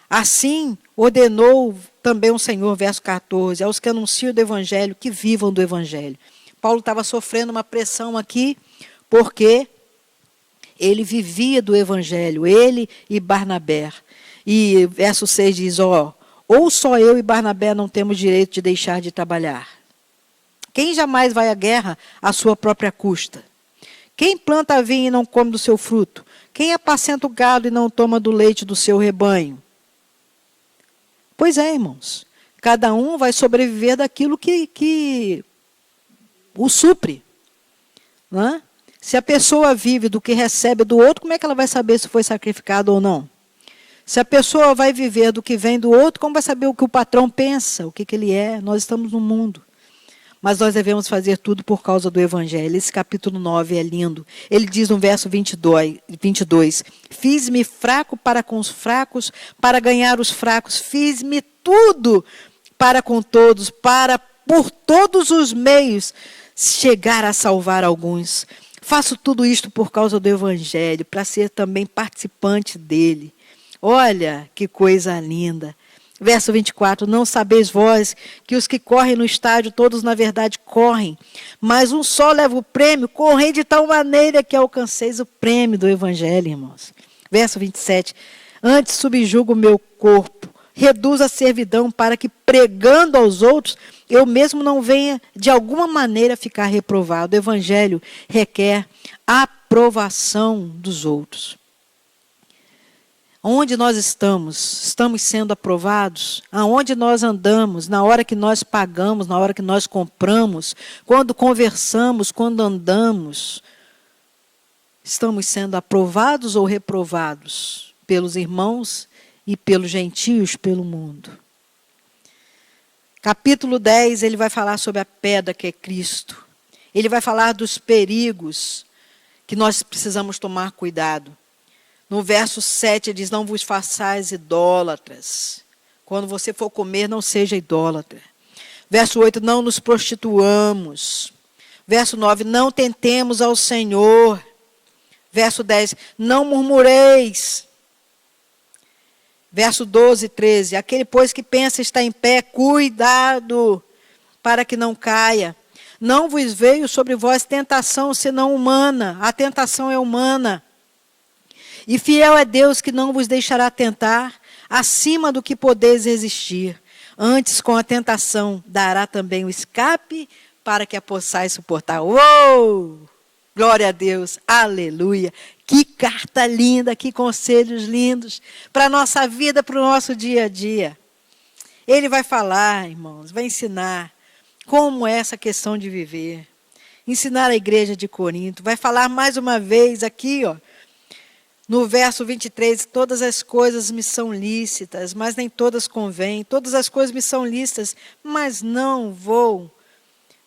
Assim ordenou também o Senhor, verso 14, aos que anunciam do evangelho, que vivam do evangelho. Paulo estava sofrendo uma pressão aqui, porque ele vivia do evangelho, ele e Barnabé. E verso 6 diz, ou só eu e Barnabé não temos direito de deixar de trabalhar. Quem jamais vai à guerra à sua própria custa? Quem planta a vinha e não come do seu fruto? Quem apacenta o gado e não toma do leite do seu rebanho? Pois é, irmãos. Cada um vai sobreviver daquilo que o supre. Né? Se a pessoa vive do que recebe do outro, como é que ela vai saber se foi sacrificado ou não? Se a pessoa vai viver do que vem do outro, como vai saber o que o patrão pensa, o que ele é? Nós estamos no mundo. Mas nós devemos fazer tudo por causa do Evangelho. Esse capítulo 9 é lindo. Ele diz no verso 22, fiz-me fraco para com os fracos, para ganhar os fracos. Fiz-me tudo para com todos, para por todos os meios chegar a salvar alguns. Faço tudo isto por causa do Evangelho, para ser também participante dele. Olha que coisa linda. Verso 24, não sabeis vós que os que correm no estádio, todos na verdade correm, mas um só leva o prêmio, correi de tal maneira que alcanceis o prêmio do Evangelho, irmãos. Verso 27, antes subjugo o meu corpo, reduzo a servidão para que pregando aos outros, eu mesmo não venha de alguma maneira ficar reprovado. O Evangelho requer a aprovação dos outros. Onde nós estamos? Estamos sendo aprovados? Aonde nós andamos? Na hora que nós pagamos, na hora que nós compramos, quando conversamos, quando andamos, estamos sendo aprovados ou reprovados pelos irmãos e pelos gentios, pelo mundo? Capítulo 10, ele vai falar sobre a pedra que é Cristo. Ele vai falar dos perigos que nós precisamos tomar cuidado. No verso 7, ele diz, não vos façais idólatras. Quando você for comer, não seja idólatra. Verso 8, não nos prostituamos. Verso 9, não tentemos ao Senhor. Verso 10, não murmureis. Verso 12 e 13, aquele, pois, que pensa estar em pé, cuidado, para que não caia. Não vos veio sobre vós tentação, senão humana. A tentação é humana. E fiel é Deus que não vos deixará tentar acima do que podeis resistir. Antes, com a tentação, dará também o escape para que a possais suportar. Uou! Glória a Deus, aleluia. Que carta linda, que conselhos lindos para a nossa vida, para o nosso dia a dia. Ele vai falar, irmãos, vai ensinar como é essa questão de viver. Ensinar a igreja de Corinto. Vai falar mais uma vez aqui, ó. No verso 23, todas as coisas me são lícitas, mas nem todas convêm. Todas as coisas me são lícitas, mas não vou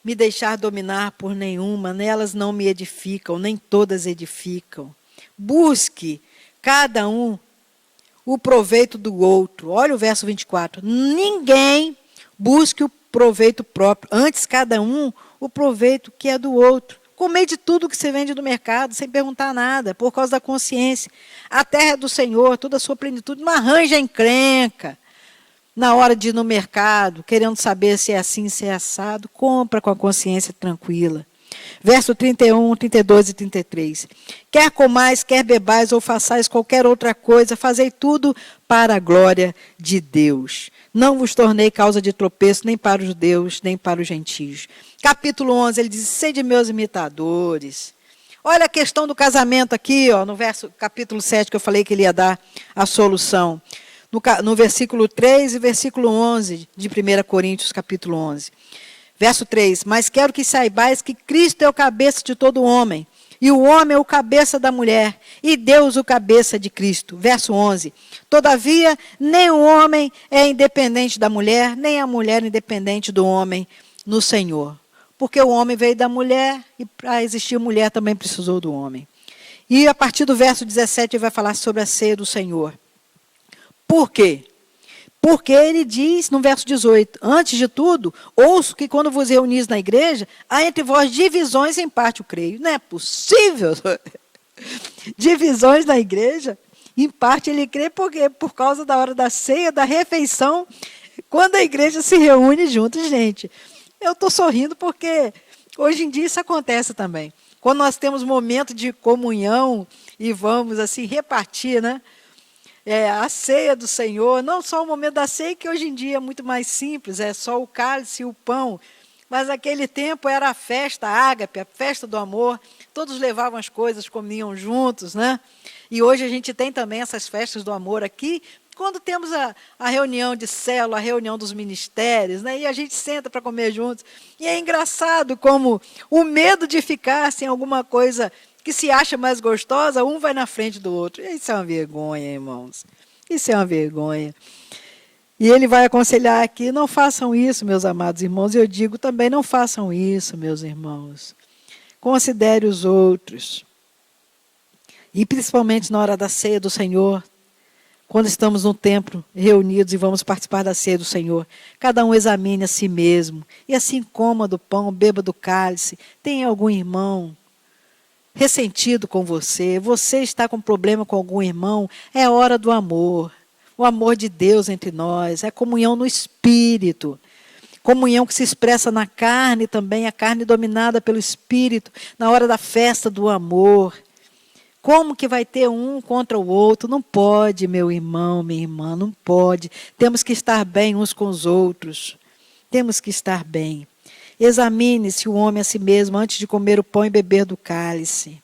me deixar dominar por nenhuma. Nelas não me edificam, nem todas edificam. Busque cada um o proveito do outro. Olha o verso 24. Ninguém busque o proveito próprio, antes cada um o proveito que é do outro. Comei de tudo que se vende no mercado, sem perguntar nada, por causa da consciência. A terra é do Senhor, toda a sua plenitude. Não arranja encrenca. Na hora de ir no mercado, querendo saber se é assim, se é assado, compra com a consciência tranquila. Verso 31, 32 e 33. Quer comais, quer bebais ou façais qualquer outra coisa, fazei tudo para a glória de Deus. Não vos tornei causa de tropeço, nem para os judeus, nem para os gentios. Capítulo 11, ele diz, sede meus imitadores. Olha a questão do casamento aqui, ó, no capítulo 7, que eu falei que ele ia dar a solução. No versículo 3 e versículo 11 de 1 Coríntios, capítulo 11. Verso 3, mas quero que saibais que Cristo é o cabeça de todo homem, e o homem é o cabeça da mulher, e Deus o cabeça de Cristo. Verso 11, todavia, nem o homem é independente da mulher, nem a mulher independente do homem no Senhor. Porque o homem veio da mulher, e para existir mulher também precisou do homem. E a partir do verso 17, ele vai falar sobre a ceia do Senhor. Por quê? Porque ele diz no verso 18, antes de tudo, ouço que quando vos reunis na igreja, há entre vós divisões, em parte eu creio. Não é possível. Divisões na igreja, em parte ele crê porque por causa da hora da ceia, da refeição, quando a igreja se reúne junto, gente. Eu estou sorrindo porque hoje em dia isso acontece também. Quando nós temos momento de comunhão e vamos assim repartir, né? A ceia do Senhor, não só o momento da ceia, que hoje em dia é muito mais simples, é só o cálice e o pão, mas naquele tempo era a festa, a ágape, a festa do amor, todos levavam as coisas, comiam juntos, né? E hoje a gente tem também essas festas do amor aqui, quando temos a reunião de célula, a reunião dos ministérios, né? E a gente senta para comer juntos, e é engraçado como o medo de ficar sem alguma coisa que se acha mais gostosa, um vai na frente do outro. Isso é uma vergonha, irmãos. Isso é uma vergonha. E ele vai aconselhar aqui, não façam isso, meus amados irmãos. E eu digo também, não façam isso, meus irmãos. Considere os outros. E principalmente na hora da ceia do Senhor, quando estamos no templo reunidos e vamos participar da ceia do Senhor, cada um examine a si mesmo. E assim coma do pão, beba do cálice. Tem algum irmão ressentido com você? Você está com problema com algum irmão? É hora do amor. O amor de Deus entre nós. É comunhão no Espírito. Comunhão que se expressa na carne também, a carne dominada pelo Espírito, na hora da festa do amor. Como que vai ter um contra o outro? Não pode, meu irmão, minha irmã, não pode. Temos que estar bem uns com os outros. Temos que estar bem. Examine-se o homem a si mesmo antes de comer o pão e beber do cálice.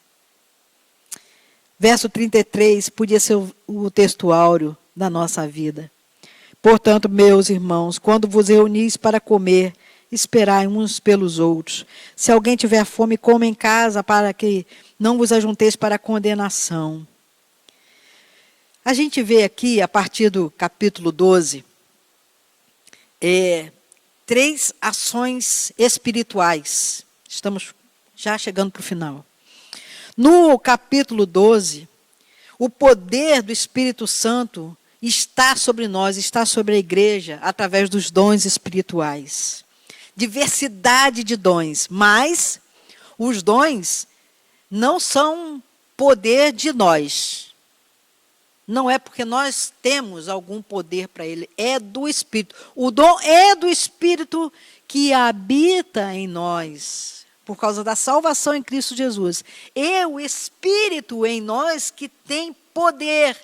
Verso 33 podia ser o texto áureo da nossa vida. Portanto, meus irmãos, quando vos reunis para comer, esperai uns pelos outros. Se alguém tiver fome, coma em casa, para que não vos ajunteis para a condenação. A gente vê aqui, a partir do capítulo 12, 3 ações espirituais. Estamos já chegando para o final. No capítulo 12, o poder do Espírito Santo está sobre nós, está sobre a igreja, através dos dons espirituais. Diversidade de dons, mas os dons não são poder de nós. Não é porque nós temos algum poder para ele, é do Espírito. O dom é do Espírito que habita em nós, por causa da salvação em Cristo Jesus. É o Espírito em nós que tem poder.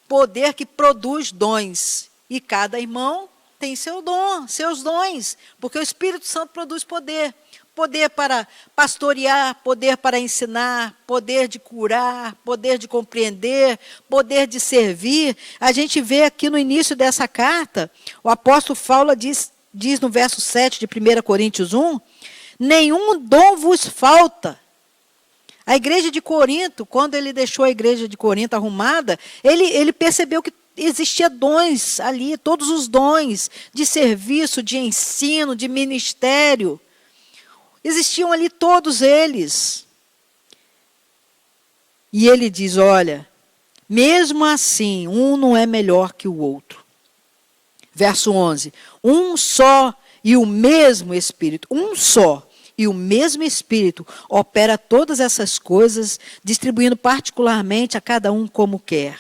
Poder que produz dons. E cada irmão tem seu dom, seus dons, porque o Espírito Santo produz poder. Poder para pastorear, poder para ensinar, poder de curar, poder de compreender, poder de servir. A gente vê aqui no início dessa carta, o apóstolo Paulo diz no verso 7 de 1 Coríntios 1, nenhum dom vos falta. A igreja de Corinto, quando ele deixou a igreja de Corinto arrumada, ele percebeu que existia dons ali, todos os dons de serviço, de ensino, de ministério. Existiam ali todos eles. E ele diz, olha, mesmo assim, um não é melhor que o outro. Verso 11, um só e o mesmo Espírito, um só. E o mesmo Espírito opera todas essas coisas, distribuindo particularmente a cada um como quer.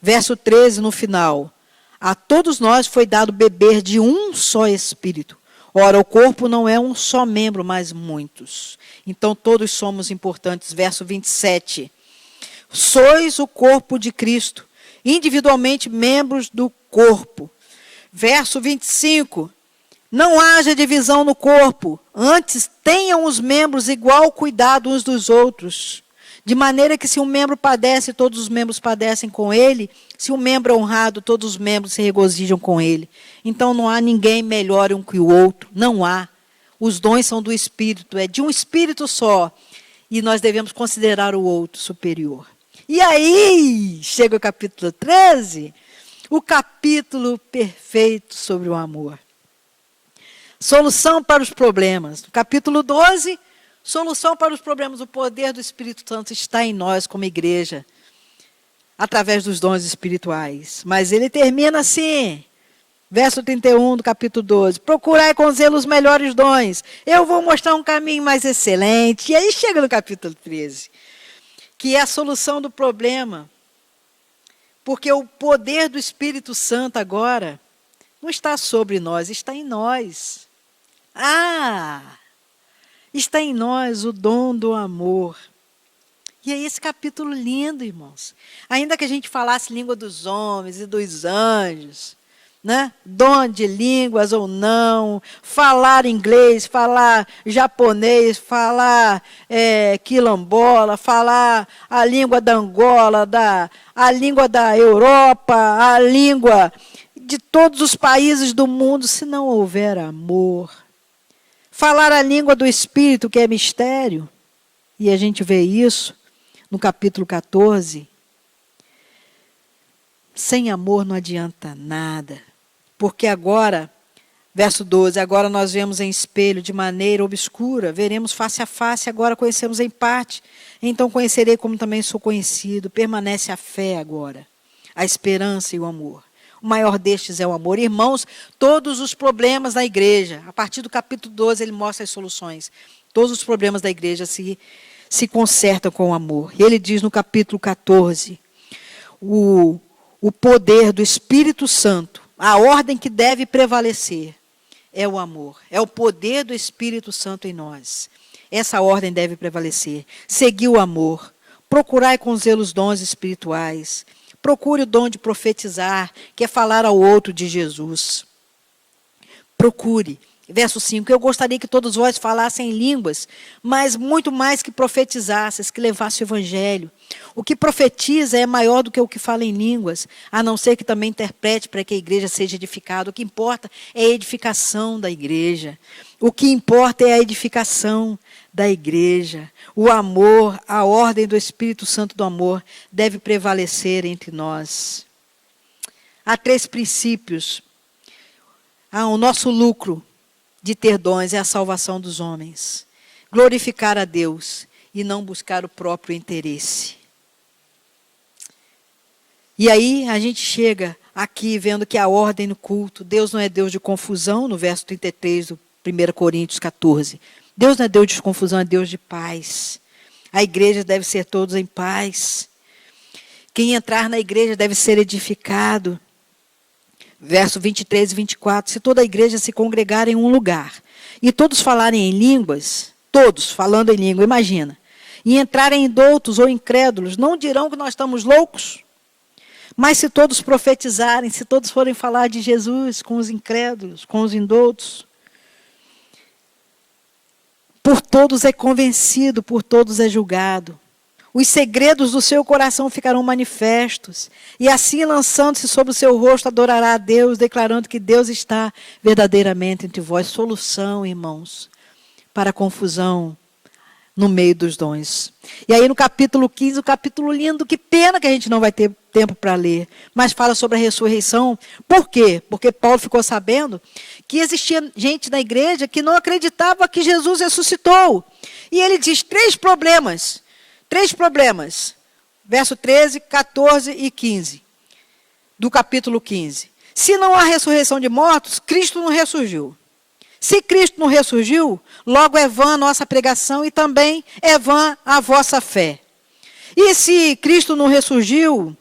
Verso 13, no final. A todos nós foi dado beber de um só Espírito. Ora, o corpo não é um só membro, mas muitos. Então, todos somos importantes. Verso 27. Sois o corpo de Cristo, individualmente membros do corpo. Verso 25. Não haja divisão no corpo, antes tenham os membros igual cuidado uns dos outros. De maneira que se um membro padece, todos os membros padecem com ele. Se um membro é honrado, todos os membros se regozijam com ele. Então não há ninguém melhor um que o outro. Não há. Os dons são do Espírito, é de um Espírito só. E nós devemos considerar o outro superior. E aí, chega o capítulo 13, o capítulo perfeito sobre o amor. Solução para os problemas. No capítulo 12, solução para os problemas. O poder do Espírito Santo está em nós como igreja, através dos dons espirituais. Mas ele termina assim, verso 31 do capítulo 12. Procurai com zelo os melhores dons. Eu vou mostrar um caminho mais excelente. E aí chega no capítulo 13, que é a solução do problema. Porque o poder do Espírito Santo agora não está sobre nós, está em nós. Está em nós o dom do amor. E é esse capítulo lindo, irmãos. Ainda que a gente falasse língua dos homens e dos anjos, né? Dom de línguas ou não, falar inglês, falar japonês, falar quilombola, falar a língua da Angola, a língua da Europa, a língua de todos os países do mundo, se não houver amor. Falar a língua do Espírito, que é mistério, e a gente vê isso no capítulo 14. Sem amor não adianta nada. Porque agora, verso 12, agora nós vemos em espelho de maneira obscura, veremos face a face, agora conhecemos em parte, então conhecerei como também sou conhecido. Permanece a fé agora, a esperança e o amor. O maior destes é o amor. Irmãos, todos os problemas da igreja, a partir do capítulo 12 ele mostra as soluções. Todos os problemas da igreja se consertam com o amor. E ele diz no capítulo 14, o poder do Espírito Santo, a ordem que deve prevalecer é o amor. É o poder do Espírito Santo em nós. Essa ordem deve prevalecer. Seguir o amor. Procurai com zelo os dons espirituais. Procure o dom de profetizar, que é falar ao outro de Jesus. Procure. Verso 5, eu gostaria que todos vós falassem em línguas, mas muito mais que profetizasseis, que levasse o evangelho. O que profetiza é maior do que o que fala em línguas, a não ser que também interprete para que a igreja seja edificada. O que importa é a edificação da igreja. O que importa é a edificação da igreja. O amor, a ordem do Espírito Santo do amor deve prevalecer entre nós. Há 3 princípios. O nosso lucro de ter dons é a salvação dos homens. Glorificar a Deus e não buscar o próprio interesse. E aí a gente chega aqui vendo que a ordem no culto, Deus não é Deus de confusão, no verso 33 do 1 Coríntios 14. Deus não é Deus de confusão, é Deus de paz. A igreja deve ser todos em paz. Quem entrar na igreja deve ser edificado. Verso 23 e 24, se toda a igreja se congregar em um lugar, e todos falarem em línguas, todos falando em língua, imagina, e entrarem indoutos ou incrédulos, não dirão que nós estamos loucos? Mas se todos profetizarem, se todos forem falar de Jesus com os incrédulos, com os indoutos, por todos é convencido, por todos é julgado. Os segredos do seu coração ficarão manifestos. E assim, lançando-se sobre o seu rosto, adorará a Deus, declarando que Deus está verdadeiramente entre vós. Solução, irmãos, para a confusão no meio dos dons. E aí no capítulo 15, o capítulo lindo, que pena que a gente não vai ter tempo para ler, mas fala sobre a ressurreição. Por quê? Porque Paulo ficou sabendo que existia gente na igreja que não acreditava que Jesus ressuscitou. E ele diz 3 problemas. 3 problemas. Verso 13, 14 e 15. Do capítulo 15. Se não há ressurreição de mortos, Cristo não ressurgiu. Se Cristo não ressurgiu, logo é vã a nossa pregação e também é vã a vossa fé. E se Cristo não ressurgiu,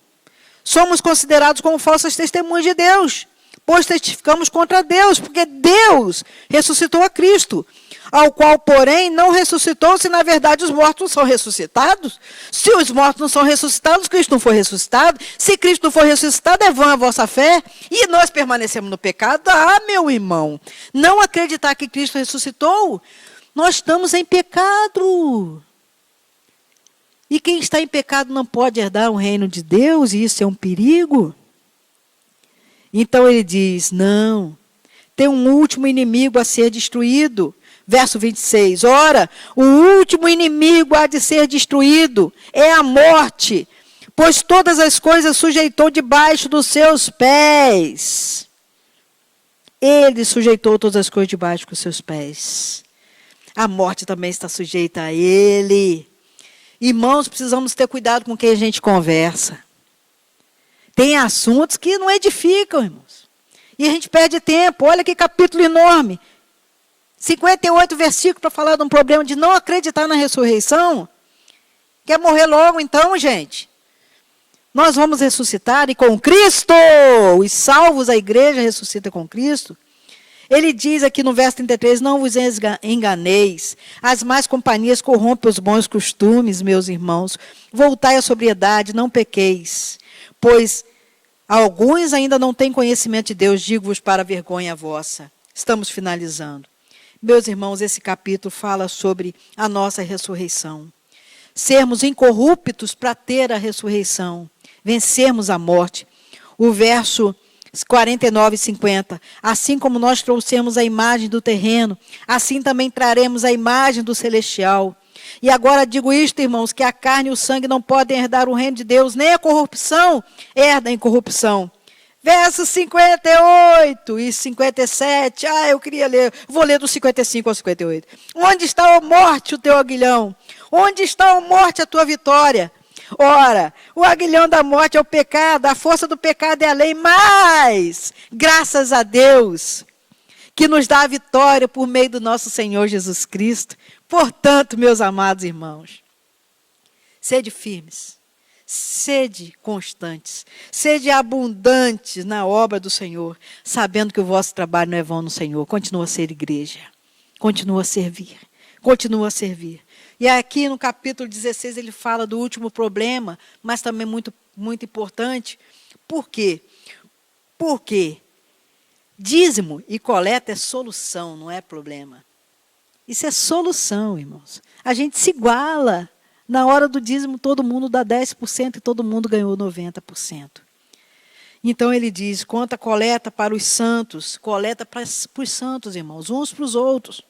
somos considerados como falsas testemunhas de Deus, pois testificamos contra Deus, porque Deus ressuscitou a Cristo, ao qual, porém, não ressuscitou, se na verdade os mortos não são ressuscitados. Se os mortos não são ressuscitados, Cristo não foi ressuscitado. Se Cristo não for ressuscitado, é vã a vossa fé. E nós permanecemos no pecado. Ah, meu irmão, não acreditar que Cristo ressuscitou, nós estamos em pecado. E quem está em pecado não pode herdar o reino de Deus, e isso é um perigo. Então ele diz, não, tem um último inimigo a ser destruído. Verso 26, ora, o último inimigo há de ser destruído, é a morte, pois todas as coisas sujeitou debaixo dos seus pés. Ele sujeitou todas as coisas debaixo dos seus pés. A morte também está sujeita a ele. Irmãos, precisamos ter cuidado com quem a gente conversa. Tem assuntos que não edificam, irmãos. E a gente perde tempo. Olha que capítulo enorme. 58 versículos para falar de um problema de não acreditar na ressurreição. Quer morrer logo então, gente? Nós vamos ressuscitar e com Cristo, os salvos, a igreja ressuscita com Cristo. Ele diz aqui no verso 33, não vos enganeis, as más companhias corrompem os bons costumes, meus irmãos. Voltai à sobriedade, não pequeis, pois alguns ainda não têm conhecimento de Deus, digo-vos para a vergonha vossa. Estamos finalizando. Meus irmãos, esse capítulo fala sobre a nossa ressurreição. Sermos incorruptos para ter a ressurreição, vencermos a morte. O verso 49 e 50. Assim como nós trouxemos a imagem do terreno, assim também traremos a imagem do celestial. E agora digo isto, irmãos, que a carne e o sangue não podem herdar o reino de Deus, nem a corrupção herda a incorrupção. Versos 58 e 57. Eu queria ler. Vou ler do 55 ao 58. Onde está, ó morte, o teu aguilhão? Onde está, ó morte, a tua vitória? Ora, o aguilhão da morte é o pecado, a força do pecado é a lei, mas, graças a Deus, que nos dá a vitória por meio do nosso Senhor Jesus Cristo. Portanto, meus amados irmãos, sede firmes, sede constantes, sede abundantes na obra do Senhor, sabendo que o vosso trabalho não é vão no Senhor. Continua a ser igreja, continua a servir, continua a servir. E aqui no capítulo 16 ele fala do último problema, mas também muito, muito importante. Por quê? Porque dízimo e coleta é solução, não é problema. Isso é solução, irmãos. A gente se iguala. Na hora do dízimo, todo mundo dá 10% e todo mundo ganhou 90%. Então ele diz, conta coleta para os santos, coleta para os santos, irmãos, uns para os outros.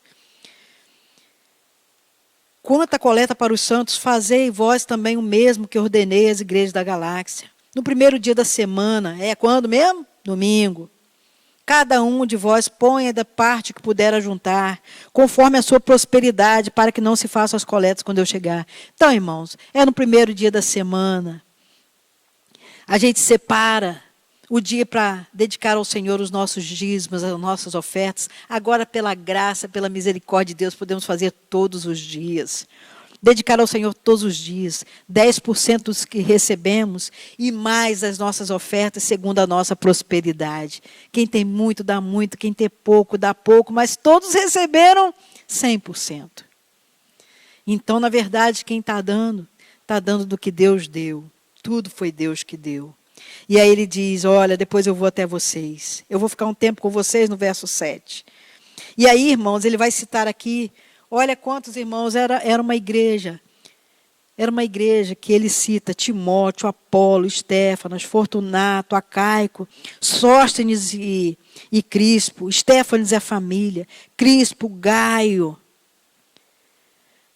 Quanto a coleta para os santos, fazei vós também o mesmo que ordenei às igrejas da galáxia. No primeiro dia da semana, quando mesmo? Domingo. Cada um de vós ponha da parte que puder ajuntar, conforme a sua prosperidade, para que não se façam as coletas quando eu chegar. Então, irmãos, no primeiro dia da semana. A gente separa o dia para dedicar ao Senhor os nossos dízimos, as nossas ofertas. Agora, pela graça, pela misericórdia de Deus, podemos fazer todos os dias. Dedicar ao Senhor todos os dias. 10% dos que recebemos e mais as nossas ofertas segundo a nossa prosperidade. Quem tem muito, dá muito. Quem tem pouco, dá pouco. Mas todos receberam 100%. Então, na verdade, quem está dando do que Deus deu. Tudo foi Deus que deu. E aí ele diz, olha, depois eu vou até vocês. Eu vou ficar um tempo com vocês no verso 7. E aí, irmãos, ele vai citar aqui, olha quantos irmãos, era uma igreja. Era uma igreja que ele cita Timóteo, Apolo, Estéfanas, Fortunato, Acaico, Sóstenes e Crispo. Estéfanes é a família. Crispo, Gaio,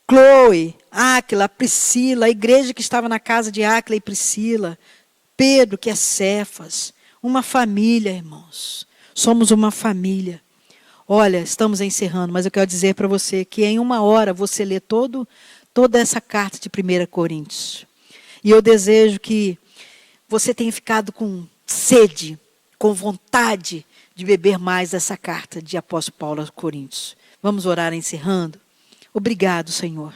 Cloe, Áquila, Priscila, a igreja que estava na casa de Áquila e Priscila. Pedro, que é Cefas, uma família, irmãos. Somos uma família. Olha, estamos encerrando, mas eu quero dizer para você que em uma hora você lê toda essa carta de 1 Coríntios. E eu desejo que você tenha ficado com sede, com vontade de beber mais dessa carta de apóstolo Paulo aos Coríntios. Vamos orar encerrando? Obrigado, Senhor.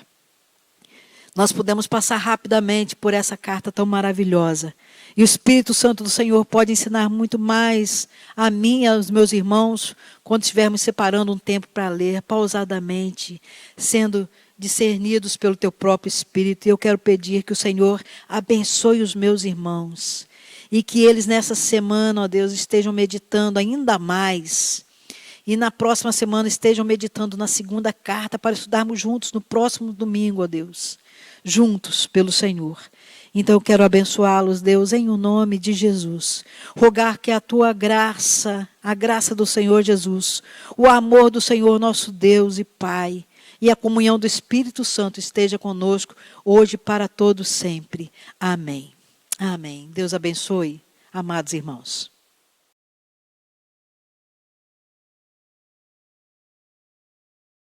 Nós podemos passar rapidamente por essa carta tão maravilhosa. E o Espírito Santo do Senhor pode ensinar muito mais a mim e aos meus irmãos quando estivermos separando um tempo para ler pausadamente, sendo discernidos pelo teu próprio Espírito. E eu quero pedir que o Senhor abençoe os meus irmãos e que eles nessa semana, ó Deus, estejam meditando ainda mais. E na próxima semana estejam meditando na segunda carta para estudarmos juntos no próximo domingo, ó Deus. Juntos pelo Senhor. Então eu quero abençoá-los, Deus, em o nome de Jesus. Rogar que a tua graça, a graça do Senhor Jesus, o amor do Senhor nosso Deus e Pai, e a comunhão do Espírito Santo esteja conosco, hoje e para todos sempre. Amém. Amém. Deus abençoe, amados irmãos.